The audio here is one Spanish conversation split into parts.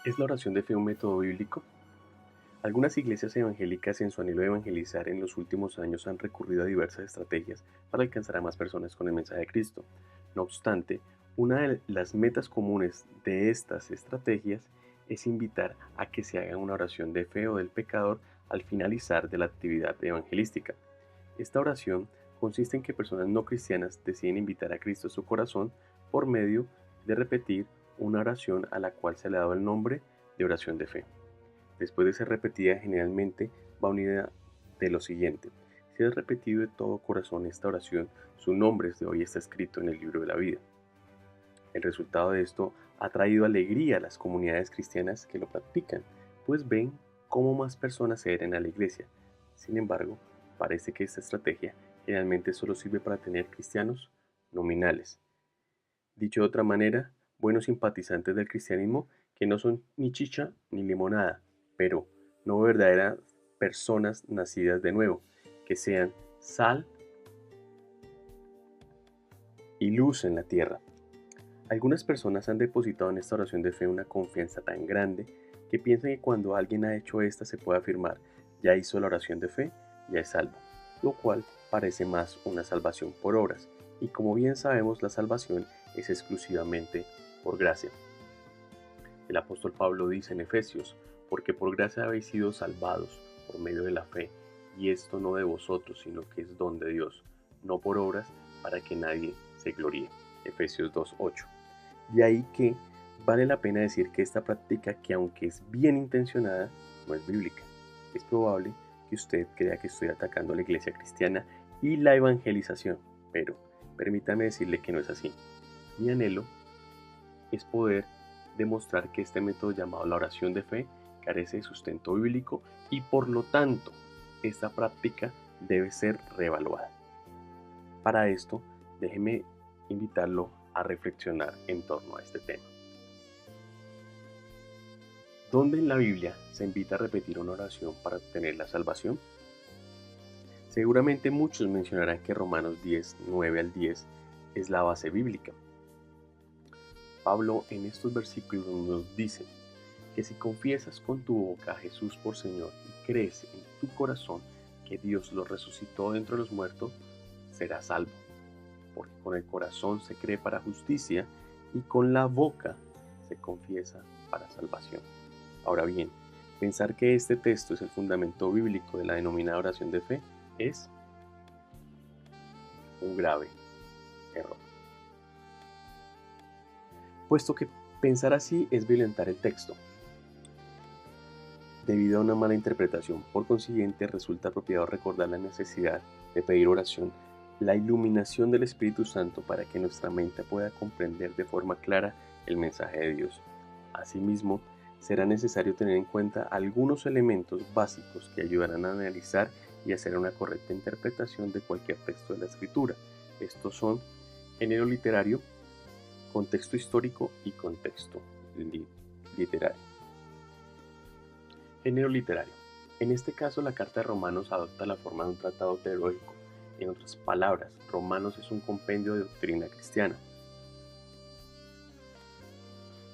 ¿Es la oración de fe un método bíblico? Algunas iglesias evangélicas en su anhelo de evangelizar en los últimos años han recurrido a diversas estrategias para alcanzar a más personas con el mensaje de Cristo. No obstante, una de las metas comunes de estas estrategias es invitar a que se haga una oración de fe o del pecador al finalizar de la actividad evangelística. Esta oración consiste en que personas no cristianas deciden invitar a Cristo a su corazón por medio de repetir una oración a la cual se le ha dado el nombre de oración de fe. Después de ser repetida, generalmente va unida de lo siguiente: si has repetido de todo corazón esta oración, su nombre desde hoy está escrito en el libro de la vida. El resultado de esto ha traído alegría a las comunidades cristianas que lo practican, pues ven cómo más personas se adhieren a la iglesia. Sin embargo, parece que esta estrategia generalmente solo sirve para tener cristianos nominales. Dicho de otra manera, buenos simpatizantes del cristianismo que no son ni chicha ni limonada, pero no verdaderas personas nacidas de nuevo, que sean sal y luz en la tierra. Algunas personas han depositado en esta oración de fe una confianza tan grande que piensan que cuando alguien ha hecho esta se puede afirmar: ya hizo la oración de fe, ya es salvo, lo cual parece más una salvación por obras, y como bien sabemos, la salvación es exclusivamente por gracia. El apóstol Pablo dice en Efesios: porque por gracia habéis sido salvados por medio de la fe, y esto no de vosotros, sino que es don de Dios, no por obras, para que nadie se gloríe. Efesios 2:8. De ahí que vale la pena decir que esta práctica, que aunque es bien intencionada, no es bíblica. Es probable que usted crea que estoy atacando a la iglesia cristiana y la evangelización, pero permítame decirle que no es así. Mi anhelo es poder demostrar que este método llamado la oración de fe carece de sustento bíblico y por lo tanto esta práctica debe ser reevaluada. Para esto, déjeme invitarlo a reflexionar en torno a este tema. ¿Dónde en la Biblia se invita a repetir una oración para obtener la salvación? Seguramente muchos mencionarán que Romanos 10, 9 al 10 es la base bíblica. Pablo en estos versículos nos dice que si confiesas con tu boca a Jesús por Señor y crees en tu corazón que Dios lo resucitó de entre los muertos, serás salvo. Porque con el corazón se cree para justicia y con la boca se confiesa para salvación. Ahora bien, pensar que este texto es el fundamento bíblico de la denominada oración de fe es un grave error, puesto que pensar así es violentar el texto debido a una mala interpretación. Por consiguiente, resulta apropiado recordar la necesidad de pedir oración, la iluminación del Espíritu Santo para que nuestra mente pueda comprender de forma clara el mensaje de Dios. Asimismo, será necesario tener en cuenta algunos elementos básicos que ayudarán a analizar y hacer una correcta interpretación de cualquier texto de la Escritura. Estos son género literario, contexto histórico y contexto literario. Género literario. En este caso, la carta de Romanos adopta la forma de un tratado teológico. En otras palabras, Romanos es un compendio de doctrina cristiana.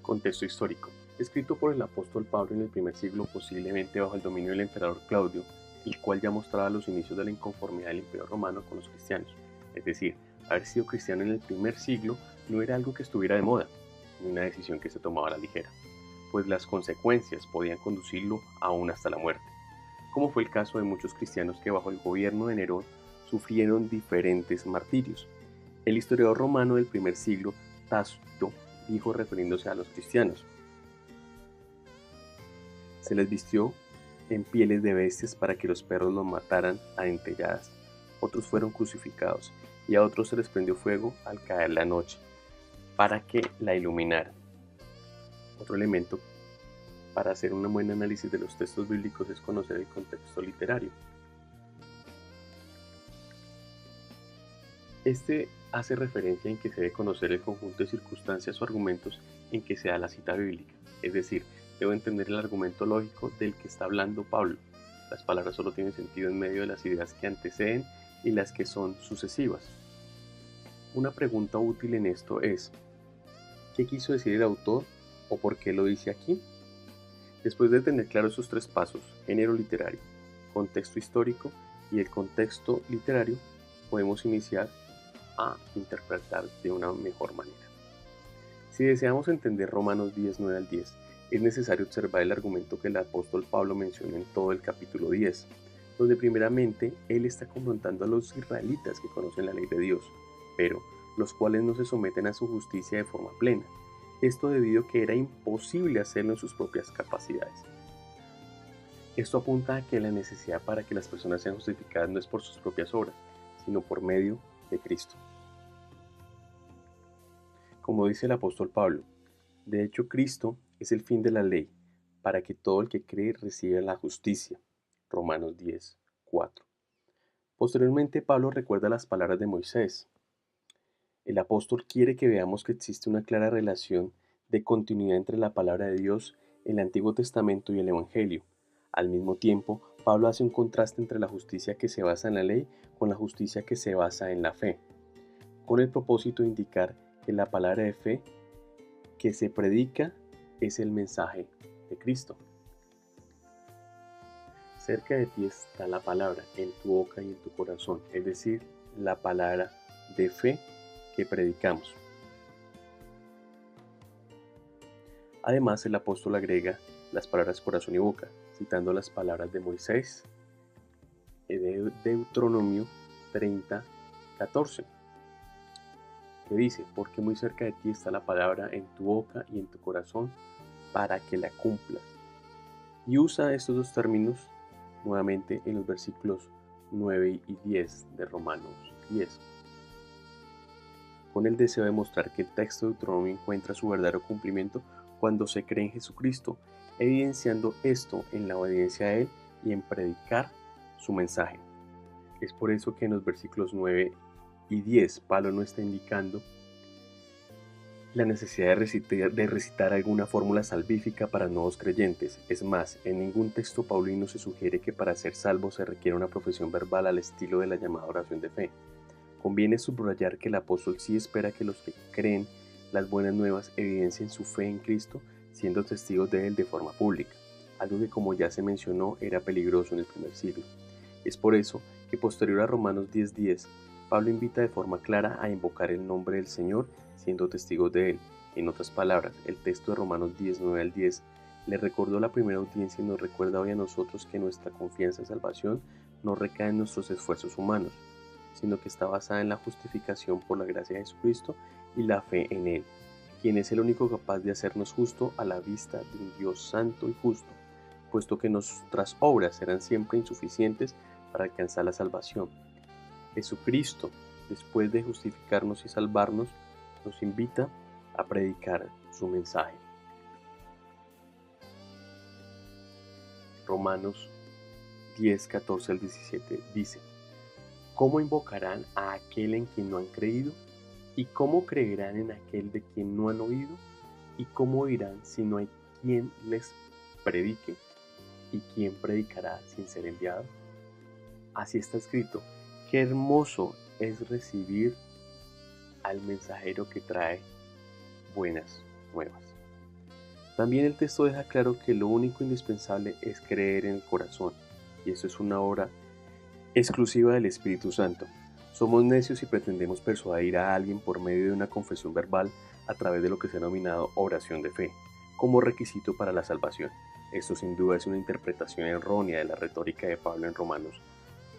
Contexto histórico. Escrito por el apóstol Pablo en el primer siglo, posiblemente bajo el dominio del emperador Claudio, el cual ya mostraba los inicios de la inconformidad del imperio romano con los cristianos. Es decir, haber sido cristiano en el primer siglo no era algo que estuviera de moda, ni una decisión que se tomaba a la ligera, pues las consecuencias podían conducirlo aún hasta la muerte, como fue el caso de muchos cristianos que bajo el gobierno de Nerón sufrieron diferentes martirios. El historiador romano del primer siglo, Tácito, dijo refiriéndose a los cristianos: se les vistió en pieles de bestias para que los perros los mataran a dentelladas. Otros fueron crucificados y a otros se les prendió fuego al caer la noche para que la iluminaran. Otro elemento para hacer un buen análisis de los textos bíblicos es conocer el contexto literario. Este hace referencia en que se debe conocer el conjunto de circunstancias o argumentos en que se da la cita bíblica, es decir, debo entender el argumento lógico del que está hablando Pablo. Las palabras solo tienen sentido en medio de las ideas que anteceden y las que son sucesivas. Una pregunta útil en esto es: ¿qué quiso decir el autor o por qué lo dice aquí? Después de tener claros esos tres pasos, género literario, contexto histórico y el contexto literario, podemos iniciar a interpretar de una mejor manera. Si deseamos entender Romanos 10, 9 al 10, es necesario observar el argumento que el apóstol Pablo menciona en todo el capítulo 10, donde primeramente él está confrontando a los israelitas que conocen la ley de Dios, pero los cuales no se someten a su justicia de forma plena. Esto debido a que era imposible hacerlo en sus propias capacidades. Esto apunta a que la necesidad para que las personas sean justificadas no es por sus propias obras, sino por medio de Cristo. Como dice el apóstol Pablo, de hecho Cristo es el fin de la ley, para que todo el que cree reciba la justicia. Romanos 10, 4. Posteriormente Pablo recuerda las palabras de Moisés. El apóstol quiere que veamos que existe una clara relación de continuidad entre la palabra de Dios, el Antiguo Testamento y el Evangelio. Al mismo tiempo, Pablo hace un contraste entre la justicia que se basa en la ley con la justicia que se basa en la fe, con el propósito de indicar que la palabra de fe que se predica es el mensaje de Cristo. Cerca de ti está la palabra, en tu boca y en tu corazón, es decir, la palabra de fe que predicamos. Además, el apóstol agrega las palabras corazón y boca, citando las palabras de Moisés de Deuteronomio 30, 14, que dice, porque muy cerca de ti está la palabra en tu boca y en tu corazón para que la cumplas. Y usa estos dos términos nuevamente en los versículos 9 y 10 de Romanos 10, con el deseo de mostrar que el texto de Deuteronomio encuentra su verdadero cumplimiento cuando se cree en Jesucristo, evidenciando esto en la obediencia a Él y en predicar su mensaje. Es por eso que en los versículos 9 y 10 Pablo no está indicando la necesidad de recitar alguna fórmula salvífica para nuevos creyentes. Es más, en ningún texto paulino se sugiere que para ser salvo se requiera una profesión verbal al estilo de la llamada oración de fe. Conviene subrayar que el apóstol sí espera que los que creen las buenas nuevas evidencien su fe en Cristo siendo testigos de él de forma pública, algo que como ya se mencionó era peligroso en el primer siglo. Es por eso que posterior a Romanos 10:10, Pablo invita de forma clara a invocar el nombre del Señor siendo testigos de él. En otras palabras, el texto de Romanos 10, 9 al 10 le recordó a la primera audiencia y nos recuerda hoy a nosotros que nuestra confianza en salvación no recae en nuestros esfuerzos humanos, sino que está basada en la justificación por la gracia de Jesucristo y la fe en Él, quien es el único capaz de hacernos justo a la vista de un Dios santo y justo, puesto que nuestras obras serán siempre insuficientes para alcanzar la salvación. Jesucristo, después de justificarnos y salvarnos, nos invita a predicar su mensaje. Romanos 10, 14 al 17 dice: ¿Cómo invocarán a aquel en quien no han creído? ¿Y cómo creerán en aquel de quien no han oído? ¿Y cómo oirán si no hay quien les predique? ¿Y quién predicará sin ser enviado? Así está escrito: qué hermoso es recibir al mensajero que trae buenas nuevas. También el texto deja claro que lo único indispensable es creer en el corazón, y eso es una obra exclusiva del Espíritu Santo. Somos necios si pretendemos persuadir a alguien por medio de una confesión verbal a través de lo que se ha denominado oración de fe, como requisito para la salvación. Esto sin duda es una interpretación errónea de la retórica de Pablo en Romanos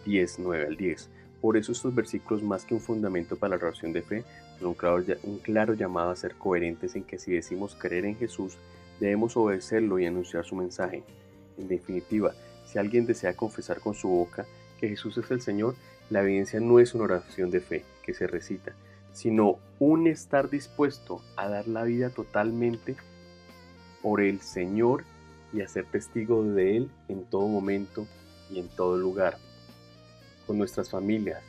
10, 9 al 10. Por eso estos versículos, más que un fundamento para la oración de fe, son un claro llamado a ser coherentes en que si decimos creer en Jesús, debemos obedecerlo y anunciar su mensaje. En definitiva, si alguien desea confesar con su boca que Jesús es el Señor, la evidencia no es una oración de fe que se recita, sino un estar dispuesto a dar la vida totalmente por el Señor y a ser testigo de Él en todo momento y en todo lugar, con nuestras familias,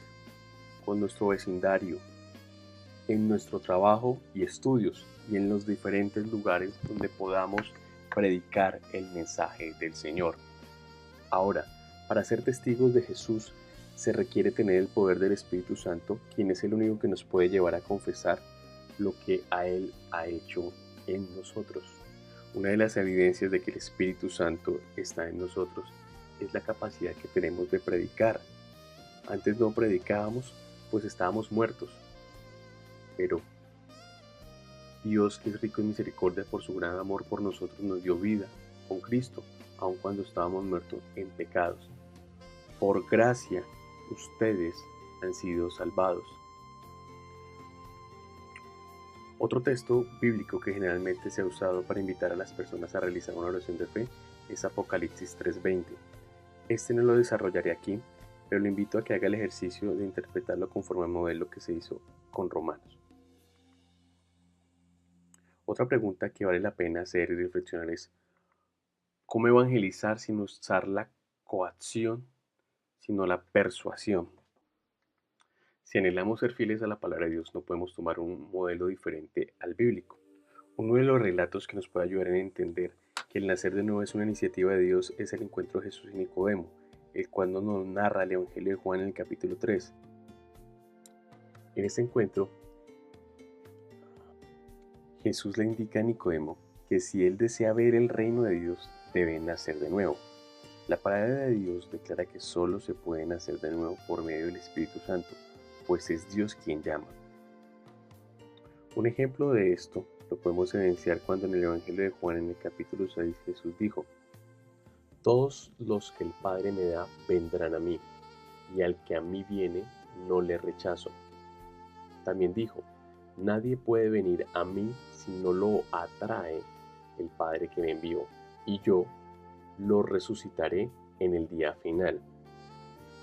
con nuestro vecindario, en nuestro trabajo y estudios y en los diferentes lugares donde podamos predicar el mensaje del Señor. Ahora, para ser testigos de Jesús se requiere tener el poder del Espíritu Santo, quien es el único que nos puede llevar a confesar lo que a Él ha hecho en nosotros. Una de las evidencias de que el Espíritu Santo está en nosotros es la capacidad que tenemos de predicar. Antes no predicábamos, pues estábamos muertos, pero Dios, que es rico en misericordia por su gran amor por nosotros, nos dio vida con Cristo, aun cuando estábamos muertos en pecados. Por gracia, ustedes han sido salvados. Otro texto bíblico que generalmente se ha usado para invitar a las personas a realizar una oración de fe es Apocalipsis 3:20. Este no lo desarrollaré aquí, pero le invito a que haga el ejercicio de interpretarlo conforme al modelo que se hizo con Romanos. Otra pregunta que vale la pena hacer y reflexionar es: ¿cómo evangelizar sin usar la coacción, sino la persuasión? Si anhelamos ser fieles a la palabra de Dios, no podemos tomar un modelo diferente al bíblico. Uno de los relatos que nos puede ayudar a entender que el nacer de nuevo es una iniciativa de Dios es el encuentro de Jesús y Nicodemo, el cual nos narra el Evangelio de Juan en el capítulo 3. En este encuentro, Jesús le indica a Nicodemo que si él desea ver el reino de Dios, debe nacer de nuevo. La palabra de Dios declara que solo se puede nacer de nuevo por medio del Espíritu Santo, pues es Dios quien llama. Un ejemplo de esto lo podemos evidenciar cuando en el Evangelio de Juan en el capítulo 6 Jesús dijo: todos los que el Padre me da vendrán a mí, y al que a mí viene no le rechazo. También dijo: nadie puede venir a mí si no lo atrae el Padre que me envió, y yo lo resucitaré en el día final.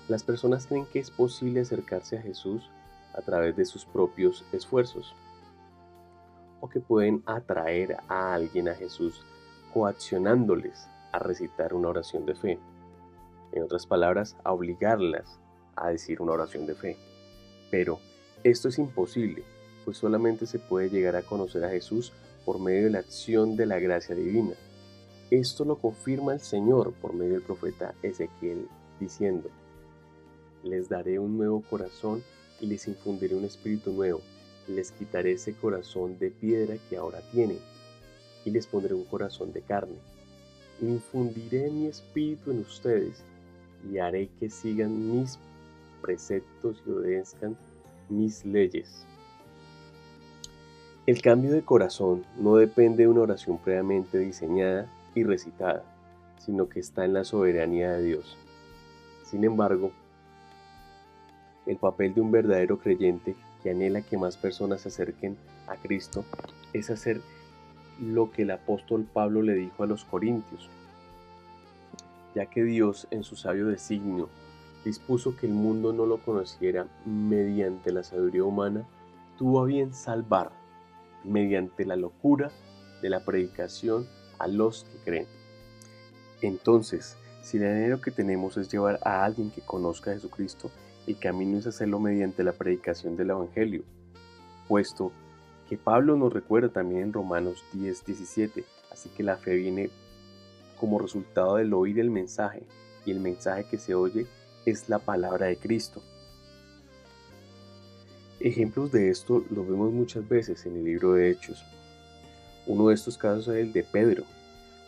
Las personas creen que es posible acercarse a Jesús a través de sus propios esfuerzos, o que pueden atraer a alguien a Jesús coaccionándoles a recitar una oración de fe. En otras palabras, a obligarlas a decir una oración de fe. Pero esto es imposible, pues solamente se puede llegar a conocer a Jesús por medio de la acción de la gracia divina. Esto lo confirma el Señor por medio del profeta Ezequiel, diciendo: les daré un nuevo corazón y les infundiré un espíritu nuevo. Les quitaré ese corazón de piedra que ahora tienen, y les pondré un corazón de carne. Infundiré mi espíritu en ustedes, y haré que sigan mis preceptos y obedezcan mis leyes. El cambio de corazón no depende de una oración previamente diseñada y recitada, sino que está en la soberanía de Dios. Sin embargo, el papel de un verdadero creyente que anhela que más personas se acerquen a Cristo es hacer lo que el apóstol Pablo le dijo a los corintios: ya que Dios en su sabio designio dispuso que el mundo no lo conociera mediante la sabiduría humana, tuvo a bien salvar mediante la locura de la predicación a los que creen. Entonces, si el anhelo que tenemos es llevar a alguien que conozca a Jesucristo, el camino es hacerlo mediante la predicación del Evangelio, puesto que Pablo nos recuerda también en Romanos 10:17, así que la fe viene como resultado del oír el mensaje, y el mensaje que se oye es la palabra de Cristo. Ejemplos de esto lo vemos muchas veces en el libro de Hechos. Uno de estos casos es el de Pedro,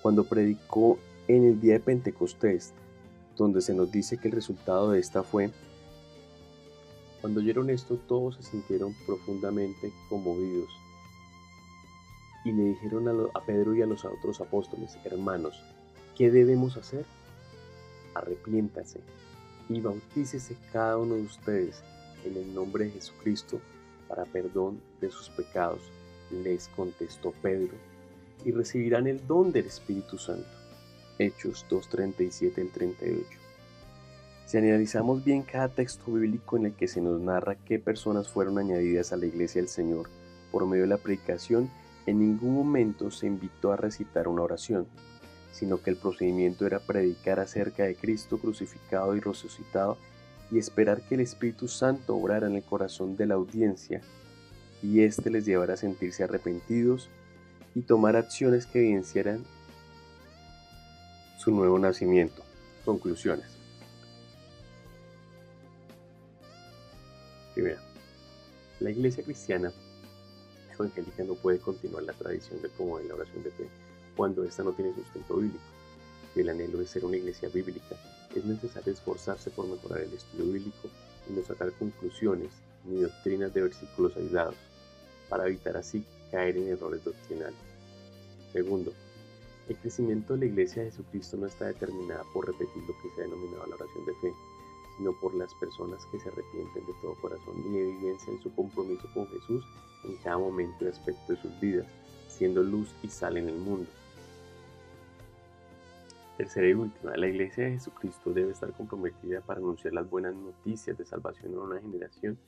cuando predicó en el día de Pentecostés, donde se nos dice que el resultado de esta fue: cuando oyeron esto, todos se sintieron profundamente conmovidos y le dijeron a Pedro y a los otros apóstoles: hermanos, ¿qué debemos hacer? Arrepiéntase y bautícese cada uno de ustedes en el nombre de Jesucristo para perdón de sus pecados, les contestó Pedro, y recibirán el don del Espíritu Santo. Hechos 2:37 al 38. Si analizamos bien cada texto bíblico en el que se nos narra qué personas fueron añadidas a la iglesia del Señor por medio de la predicación, en ningún momento se invitó a recitar una oración, sino que el procedimiento era predicar acerca de Cristo crucificado y resucitado y esperar que el Espíritu Santo obrara en el corazón de la audiencia y éste les llevara a sentirse arrepentidos y tomar acciones que evidenciaran su nuevo nacimiento. Conclusiones. Primera, la iglesia cristiana evangélica no puede continuar la tradición de promover la oración de fe cuando ésta no tiene sustento bíblico. Si el anhelo es ser una iglesia bíblica, es necesario esforzarse por mejorar el estudio bíblico y no sacar conclusiones ni doctrinas de versículos aislados, para evitar así caer en errores doctrinales. Segundo, el crecimiento de la Iglesia de Jesucristo no está determinada por repetir lo que se ha denominado la oración de fe, sino por las personas que se arrepienten de todo corazón y evidencian su compromiso con Jesús en cada momento y aspecto de sus vidas, siendo luz y sal en el mundo. Tercera y última, la Iglesia de Jesucristo debe estar comprometida para anunciar las buenas noticias de salvación a una generación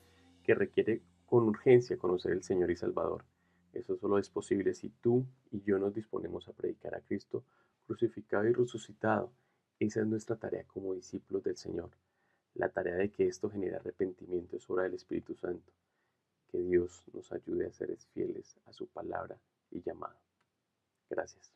que requiere con urgencia conocer al Señor y Salvador. Eso solo es posible si tú y yo nos disponemos a predicar a Cristo crucificado y resucitado. Esa es nuestra tarea como discípulos del Señor. La tarea de que esto genere arrepentimiento es obra del Espíritu Santo. Que Dios nos ayude a ser fieles a su palabra y llamado. Gracias.